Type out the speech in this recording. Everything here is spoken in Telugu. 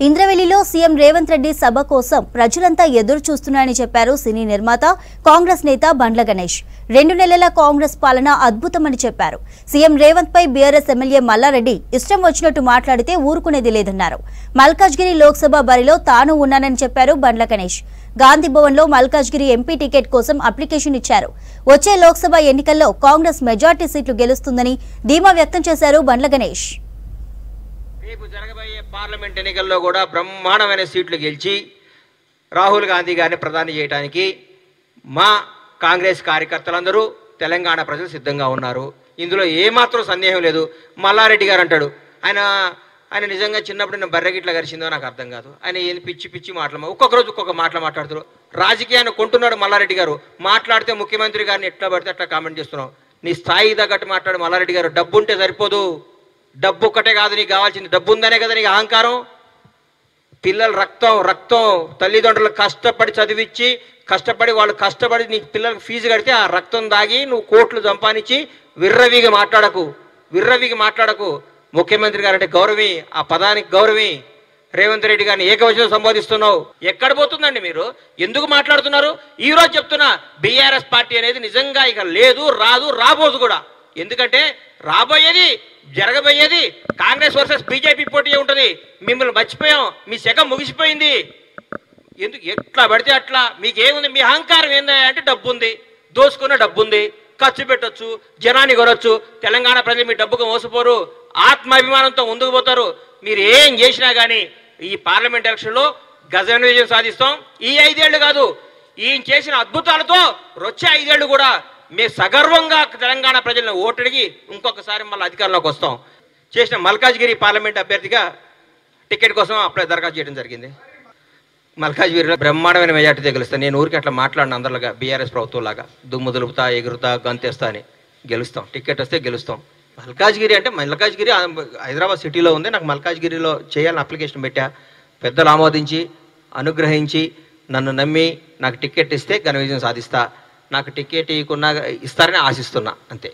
ఇంద్రవెల్లిలో సీఎం రేవంత్ రెడ్డి సభ కోసం ప్రజలంతా ఎదురు చూస్తున్నారని చెప్పారు సినీ నిర్మాత కాంగ్రెస్ నేత బండ్ల గణేష్. 2 నెలల కాంగ్రెస్ పాలన అద్భుతమని చెప్పారు. సీఎం రేవంత్ పై బీఆర్ఎస్ ఎమ్మెల్యే మల్లారెడ్డి ఇష్టం వచ్చినట్టు మాట్లాడితే ఊరుకునేది లేదన్నారు. మల్కాజ్గిరి లోక్సభ బరిలో తాను ఉన్నానని చెప్పారు బండ్ల గణేష్. గాంధీ భవన్ లో మల్కాజ్గిరి ఎంపీ టికెట్ కోసం అప్లికేషన్ ఇచ్చారు. వచ్చే లోక్సభ ఎన్నికల్లో కాంగ్రెస్ మెజార్టీ సీట్లు గెలుస్తుందని ధీమా వ్యక్తం చేశారు బండ్ల గణేష్. రేపు జరగబోయే పార్లమెంట్ ఎన్నికల్లో కూడా బ్రహ్మాండమైన సీట్లు గెలిచి రాహుల్ గాంధీ గారిని ప్రధాని చేయడానికి మా కాంగ్రెస్ కార్యకర్తలందరూ తెలంగాణ ప్రజలు సిద్ధంగా ఉన్నారు. ఇందులో ఏమాత్రం సందేహం లేదు. మల్లారెడ్డి గారు అంటాడు ఆయన నిజంగా చిన్నప్పుడు నేను బర్రెగిట్లా గరిచిందో నాకు అర్థం కాదు. ఆయన ఏంది పిచ్చి పిచ్చి మాటలు ఒక్కొక్క రోజు ఒక్కొక్క మాటలు మాట్లాడుతారు. రాజకీయాన్ని కొంటున్నాడు మల్లారెడ్డి గారు. మాట్లాడితే ముఖ్యమంత్రి గారిని ఎట్లా పడితే అట్లా కామెంట్ చేస్తున్నావు. నీ స్థాయి తగ్గట్టు మాట్లాడు మల్లారెడ్డి గారు. డబ్బు ఉంటే సరిపోదు. డబ్బు ఒక్కటే కాదు నీకు కావాల్సింది. డబ్బు ఉందనే కదా నీకు అహంకారం. పిల్లలు రక్తం తల్లిదండ్రులు కష్టపడి చదివించి వాళ్ళు కష్టపడి నీకు పిల్లలకు ఫీజు కడితే ఆ రక్తం దాగి నువ్వు కోట్లు సంపాదించి విర్రవిగి మాట్లాడకు. ముఖ్యమంత్రి గారు అంటే గౌరవి, ఆ పదానికి గౌరవి. రేవంత్ రెడ్డి గారిని ఏకవచనం సంబోధిస్తున్నావు. ఎక్కడ పోతుందండి మీరు? ఎందుకు మాట్లాడుతున్నారు? ఈ రోజు చెప్తున్నా, బీఆర్ఎస్ పార్టీ అనేది నిజంగా ఇక లేదు, రాబోదు కూడా. ఎందుకంటే జరగబోయేది కాంగ్రెస్ వర్సెస్ బీజేపీ పోటీ ఉంటుంది. మిమ్మల్ని మర్చిపోయాం. మీ శకం ముగిసిపోయింది. ఎందుకు ఎట్లా పడితే అట్లా? మీకేముంది? మీ అహంకారం ఏందా అంటే డబ్బు ఉంది, దోసుకున్న డబ్బు ఉంది, ఖర్చు పెట్టొచ్చు, జనాన్ని కొనొచ్చు. తెలంగాణ ప్రజలు మీ డబ్బుకు మోసపోరు, ఆత్మాభిమానంతో ముందుకు పోతారు. మీరు ఏం చేసినా కానీ ఈ పార్లమెంట్ ఎలక్షన్లో గజన విజయం సాధిస్తాం. ఈ 5 ఏళ్ళు కాదు, ఈయన చేసిన అద్భుతాలతో వచ్చే 5 ఏళ్ళు కూడా మేము సగర్వంగా తెలంగాణ ప్రజలను ఓటడిగి ఇంకొకసారి మళ్ళీ అధికారంలోకి వస్తాం. చేసిన మల్కాజ్గిరి పార్లమెంట్ అభ్యర్థిగా టికెట్ కోసం దరఖాస్తు చేయడం జరిగింది. మల్కాజ్గిరిలో బ్రహ్మాండమైన మెజార్టీతో గెలుస్తాను. నేను ఊరికి అట్లా మాట్లాడిన అందరిలాగా బీఆర్ఎస్ ప్రభుత్వంలాగా దుమ్ము దులుపుతా, ఎగురుతా, గంతేస్తా అని గెలుస్తాం. టికెట్ వస్తే గెలుస్తాం. మల్కాజ్గిరి హైదరాబాద్ సిటీలో ఉంది. నాకు మల్కాజ్గిరిలో చేయాలని అప్లికేషన్ పెట్టా. పెద్దలు ఆమోదించి అనుగ్రహించి నన్ను నమ్మి నాకు టికెట్ ఇస్తే ఘన విజయం సాధిస్తా. నాకు టికెట్ ఇస్తారని ఆశిస్తున్నా అంతే.